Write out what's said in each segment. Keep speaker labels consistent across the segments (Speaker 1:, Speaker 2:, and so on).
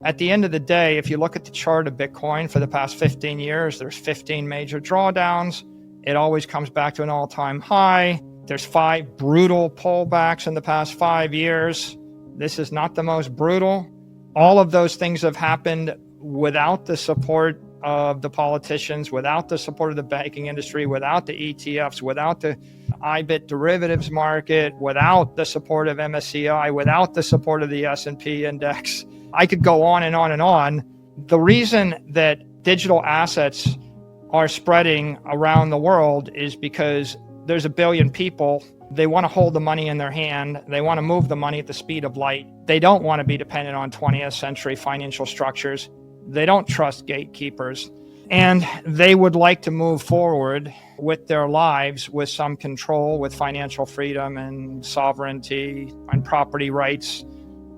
Speaker 1: At the end of the day, if you look at the chart of Bitcoin for the past 15 years, there's 15 major drawdowns. It always comes back to an all-time high. There's 5 brutal pullbacks in the past 5 years. This is not the most brutal. All of those things have happened without the support of the politicians, without the support of the banking industry, without the ETFs, without the IBIT derivatives market, without the support of MSCI, without the support of the S&P index. I could go on and on and on. The reason that digital assets are spreading around the world is because there's a billion people. They want to hold the money in their hand. They want to move the money at the speed of light. They don't want to be dependent on 20th century financial structures. They don't trust gatekeepers. And they would like to move forward with their lives with some control, with financial freedom and sovereignty and property rights.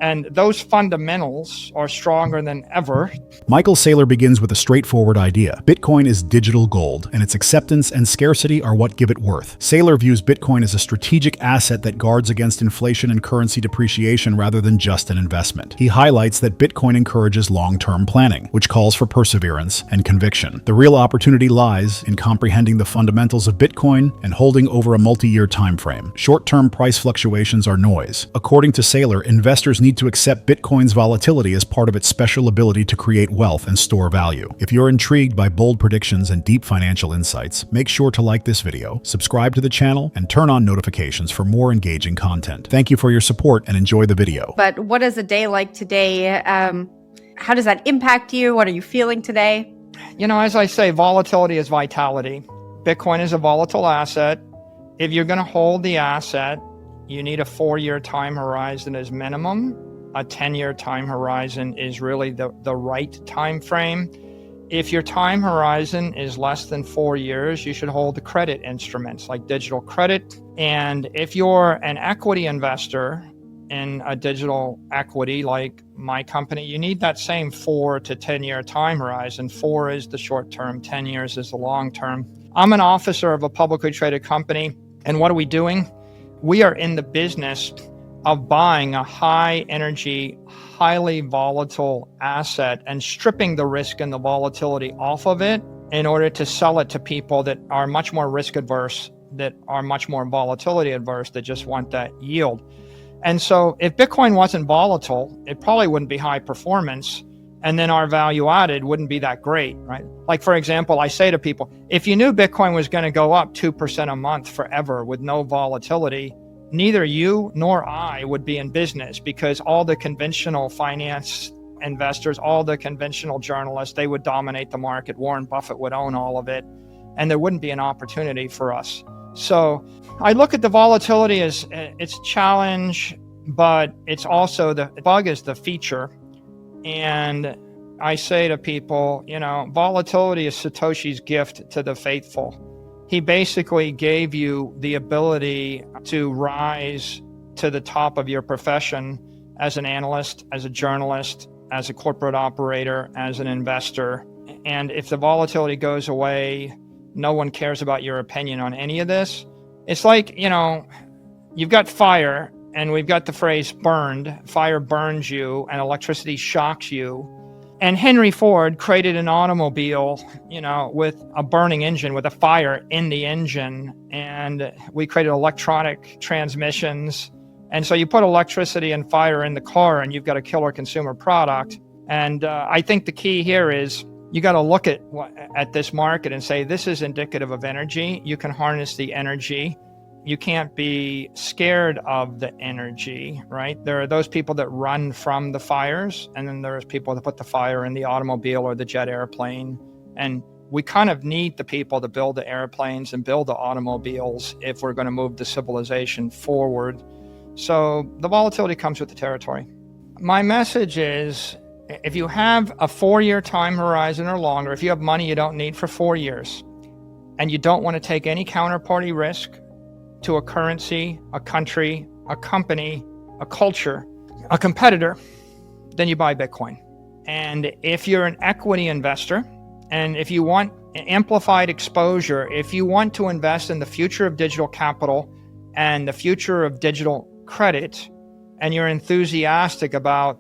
Speaker 1: And those fundamentals are stronger than ever.
Speaker 2: Michael Saylor begins with a straightforward idea. Bitcoin is digital gold, and its acceptance and scarcity are what give it worth. Saylor views Bitcoin as a strategic asset that guards against inflation and currency depreciation rather than just an investment. He highlights that Bitcoin encourages long-term planning, which calls for perseverance and conviction. The real opportunity lies in comprehending the fundamentals of Bitcoin and holding over a multi-year time frame. Short-term price fluctuations are noise. According to Saylor, investors need to accept Bitcoin's volatility as part of its special ability to create wealth and store value. If you're intrigued by bold predictions and deep financial insights, make sure to like this video, subscribe to the channel, and turn on notifications for more engaging content. Thank you for your support and enjoy the video.
Speaker 3: But what is a day like today? How does that impact you? What are you feeling today?
Speaker 1: You know, as I say, volatility is vitality. Bitcoin is a volatile asset. If you're going to hold the asset, you need a 4-year time horizon as minimum. A 10-year time horizon is really the right time frame. If your time horizon is less than 4 years, you should hold the credit instruments like digital credit. And if you're an equity investor in a digital equity like my company, you need that same 4 to 10-year time horizon. 4 is the short term, 10 years is the long term. I'm an officer of a publicly traded company. And what are we doing? We are in the business of buying a high energy, highly volatile asset and stripping the risk and the volatility off of it in order to sell it to people that are much more risk adverse, that are much more volatility adverse, that just want that yield. And so if Bitcoin wasn't volatile, it probably wouldn't be high performance. And then our value added wouldn't be that great, right? Like, for example, I say to people, if you knew Bitcoin was going to go up 2% a month forever with no volatility, neither you nor I would be in business, because all the conventional finance investors, all the conventional journalists, they would dominate the market. Warren Buffett would own all of it, and there wouldn't be an opportunity for us. So I look at the volatility as it's a challenge, but it's also the bug is the feature. And I say to people, you know, volatility is Satoshi's gift to the faithful. He basically gave you the ability to rise to the top of your profession as an analyst, as a journalist, as a corporate operator, as an investor. And if the volatility goes away, no one cares about your opinion on any of this. It's like, you know, you've got fire, and we've got the phrase burned. Fire burns you and electricity shocks you. And Henry Ford created an automobile, you know, with a burning engine, with a fire in the engine. And we created electronic transmissions. And so you put electricity and fire in the car and you've got a killer consumer product. And I think the key here is you got to look at this market and say, this is indicative of energy. You can harness the energy. You can't be scared of the energy, right? There are those people that run from the fires, and then there's people that put the fire in the automobile or the jet airplane. And we kind of need the people to build the airplanes and build the automobiles if we're going to move the civilization forward. So the volatility comes with the territory. My message is, if you have a 4-year time horizon or longer, if you have money you don't need for 4 years, and you don't want to take any counterparty risk to a currency, a country, a company, a culture, a competitor, then you buy Bitcoin. And if you're an equity investor, and if you want amplified exposure, if you want to invest in the future of digital capital and the future of digital credit, and you're enthusiastic about,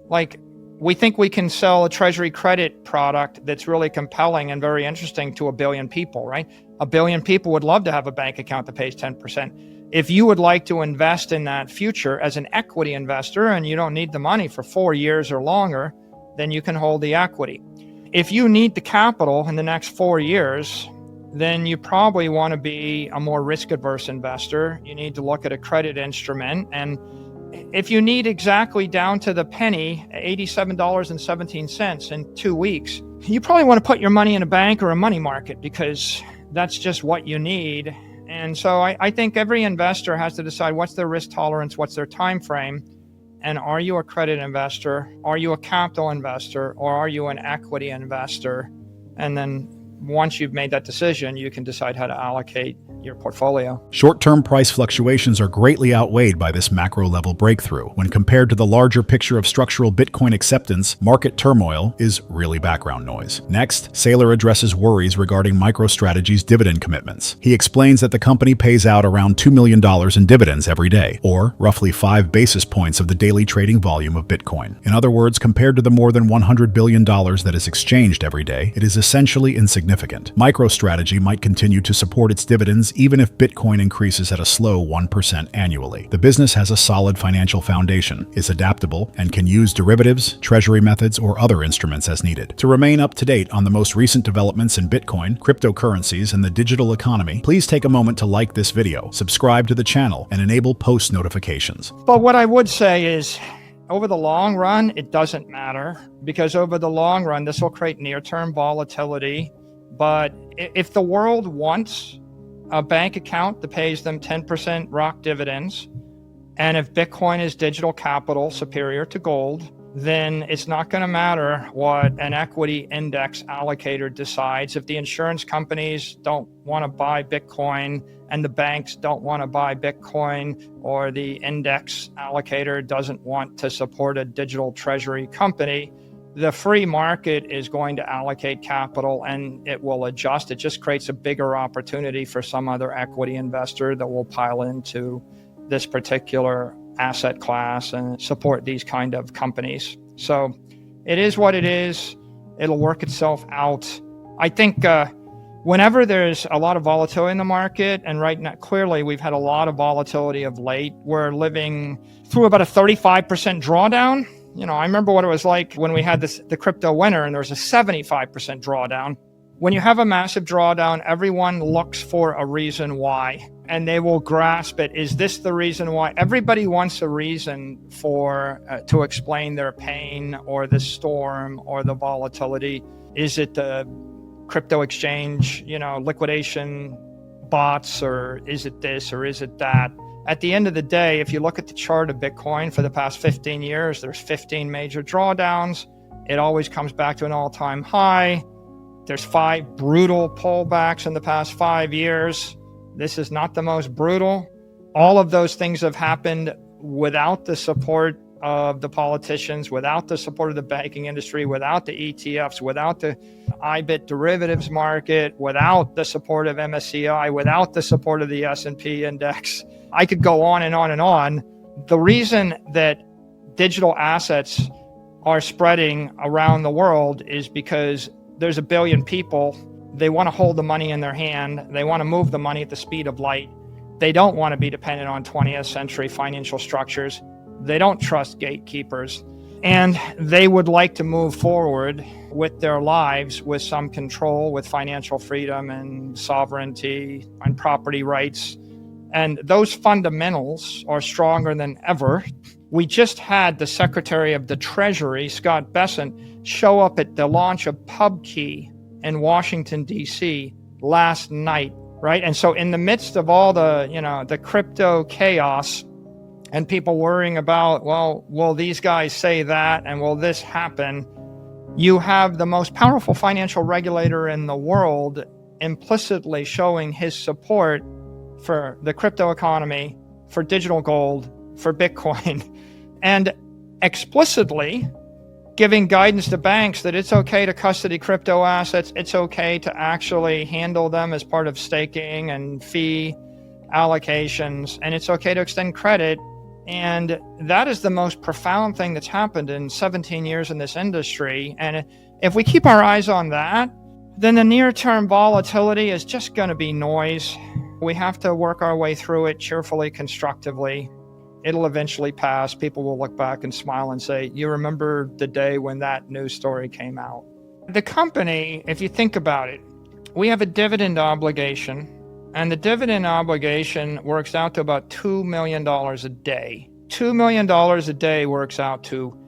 Speaker 1: like, we think we can sell a treasury credit product that's really compelling and very interesting to 1 billion people, right? 1 billion people would love to have a bank account that pays 10%. If you would like to invest in that future as an equity investor and you don't need the money for 4 years or longer, then you can hold the equity. If you need the capital in the next 4 years, then you probably want to be a more risk-averse investor. You need to look at a credit instrument. And if you need exactly down to the penny, $87.17 in 2 weeks, you probably want to put your money in a bank or a money market because that's just what you need. And so I think every investor has to decide what's their risk tolerance, what's their time frame, and are you a credit investor, are you a capital investor, or are you an equity investor? And then once you've made that decision, you can decide how to allocate your portfolio.
Speaker 2: Short-term price fluctuations are greatly outweighed by this macro-level breakthrough. When compared to the larger picture of structural Bitcoin acceptance, market turmoil is really background noise. Next, Saylor addresses worries regarding MicroStrategy's dividend commitments. He explains that the company pays out around $2 million in dividends every day, or roughly 5 basis points of the daily trading volume of Bitcoin. In other words, compared to the more than $100 billion that is exchanged every day, it is essentially insignificant. MicroStrategy might continue to support its dividends even if Bitcoin increases at a slow 1% annually. The business has a solid financial foundation, is adaptable, and can use derivatives, treasury methods, or other instruments as needed. To remain up to date on the most recent developments in Bitcoin, cryptocurrencies, and the digital economy, please take a moment to like this video, subscribe to the channel, and enable post notifications.
Speaker 1: But what I would say is, over the long run, it doesn't matter, because over the long run, this will create near-term volatility. But if the world wants a bank account that pays them 10% rock dividends, and if Bitcoin is digital capital superior to gold, then it's not going to matter what an equity index allocator decides. If the insurance companies don't want to buy Bitcoin and the banks don't want to buy Bitcoin, or the index allocator doesn't want to support a digital treasury company, the free market is going to allocate capital and it will adjust. It just creates a bigger opportunity for some other equity investor that will pile into this particular asset class and support these kind of companies. So it is what it is. It'll work itself out. I think whenever there's a lot of volatility in the market, and right now, clearly we've had a lot of volatility of late. We're living through about a 35% drawdown. You know, I remember what it was like when we had the crypto winter and there was a 75% drawdown. When you have a massive drawdown, everyone looks for a reason why, and they will grasp it. Is this the reason why? Everybody wants a reason for to explain their pain or the storm or the volatility. Is it the crypto exchange, liquidation bots, or is it this, or is it that? At the end of the day, if you look at the chart of Bitcoin for the past 15 years, there's 15 major drawdowns. It always comes back to an all-time high. There's 5 brutal pullbacks in the past 5 years. This is not the most brutal. All of those things have happened without the support of the politicians, without the support of the banking industry, without the ETFs, without the IBIT derivatives market, without the support of MSCI, without the support of the S&P index. I could go on and on and on. The reason that digital assets are spreading around the world is because there's 1 billion people. They want to hold the money in their hand. They want to move the money at the speed of light. They don't want to be dependent on 20th century financial structures. They don't trust gatekeepers. And they would like to move forward with their lives with some control, with financial freedom and sovereignty and property rights. And those fundamentals are stronger than ever. We just had the Secretary of the Treasury, Scott Bessent, show up at the launch of PubKey in Washington, D.C. last night, right? And so in the midst of all the crypto chaos and people worrying about, well, will these guys say that and will this happen? You have the most powerful financial regulator in the world implicitly showing his support for the crypto economy, for digital gold, for Bitcoin, and explicitly giving guidance to banks that it's okay to custody crypto assets, it's okay to actually handle them as part of staking and fee allocations, and it's okay to extend credit And that is the most profound thing that's happened in 17 years in this industry. And if we keep our eyes on that, then the near-term volatility is just going to be noise. We have to work our way through it cheerfully, constructively. It'll eventually pass. People will look back and smile and say, you remember the day when that news story came out. The company, if you think about it, we have a dividend obligation, and the dividend obligation works out to about $2 million a day. $2 million a day works out to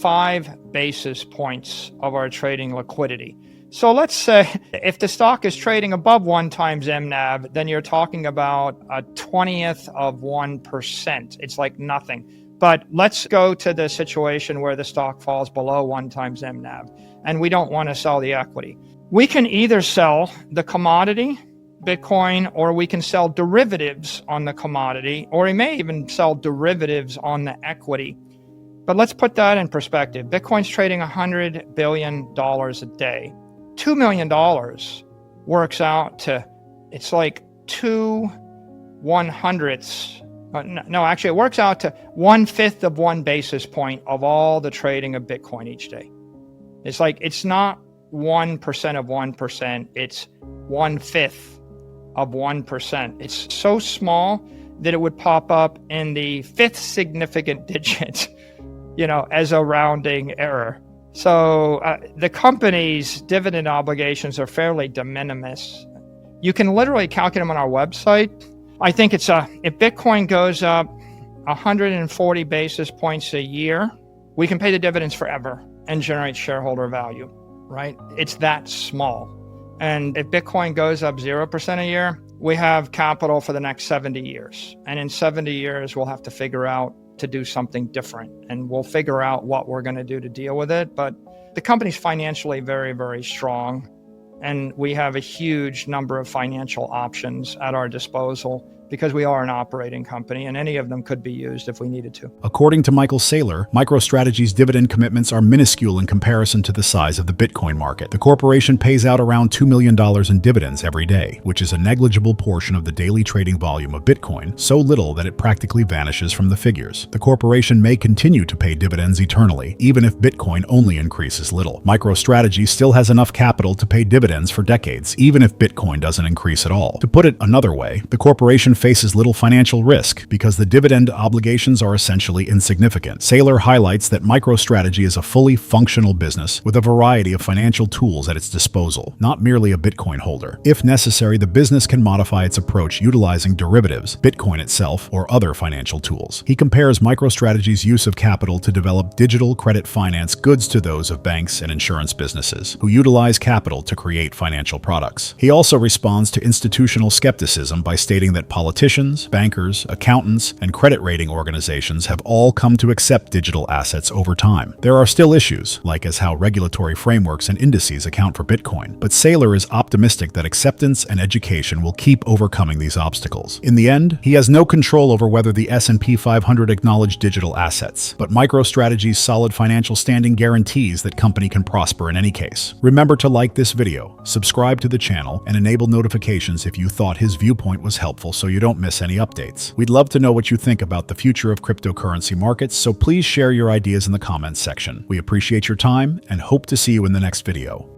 Speaker 1: 5 basis points of our trading liquidity. So let's say if the stock is trading above 1 times MNAV, then you're talking about a 20th of 1%. It's like nothing. But let's go to the situation where the stock falls below 1 times MNAV, and we don't want to sell the equity. We can either sell the commodity, Bitcoin, or we can sell derivatives on the commodity, or we may even sell derivatives on the equity. But let's put that in perspective. Bitcoin's trading $100 billion a day. $2 million works out to, it's like 2/100ths. No, actually, it works out to 1/5 of 1 basis point of all the trading of Bitcoin each day. It's like, it's not 1% of 1%, it's 1/5 of 1%. It's so small that it would pop up in the 5th significant digit, as a rounding error. So the company's dividend obligations are fairly de minimis. You can literally calculate them on our website. I think it's if Bitcoin goes up 140 basis points a year, we can pay the dividends forever and generate shareholder value, right? It's that small. And if Bitcoin goes up 0% a year, we have capital for the next 70 years. And in 70 years, we'll have to figure out to do something different. And we'll figure out what we're going to do to deal with it. But the company's financially very, very strong. And we have a huge number of financial options at our disposal because we are an operating company, and any of them could be used if we needed to.
Speaker 2: According to Michael Saylor, MicroStrategy's dividend commitments are minuscule in comparison to the size of the Bitcoin market. The corporation pays out around $2 million in dividends every day, which is a negligible portion of the daily trading volume of Bitcoin, so little that it practically vanishes from the figures. The corporation may continue to pay dividends eternally, even if Bitcoin only increases little. MicroStrategy still has enough capital to pay dividends for decades, even if Bitcoin doesn't increase at all. To put it another way, the corporation faces little financial risk because the dividend obligations are essentially insignificant. Saylor highlights that MicroStrategy is a fully functional business with a variety of financial tools at its disposal, not merely a Bitcoin holder. If necessary, the business can modify its approach utilizing derivatives, Bitcoin itself, or other financial tools. He compares MicroStrategy's use of capital to develop digital credit finance goods to those of banks and insurance businesses, who utilize capital to create financial products. He also responds to institutional skepticism by stating that politicians, bankers, accountants, and credit rating organizations have all come to accept digital assets over time. There are still issues, like as how regulatory frameworks and indices account for Bitcoin, but Saylor is optimistic that acceptance and education will keep overcoming these obstacles. In the end, he has no control over whether the S&P 500 acknowledge digital assets, but MicroStrategy's solid financial standing guarantees that company can prosper in any case. Remember to like this video, subscribe to the channel, and enable notifications if you thought his viewpoint was helpful so you don't miss any updates. We'd love to know what you think about the future of cryptocurrency markets, so please share your ideas in the comments section. We appreciate your time and hope to see you in the next video.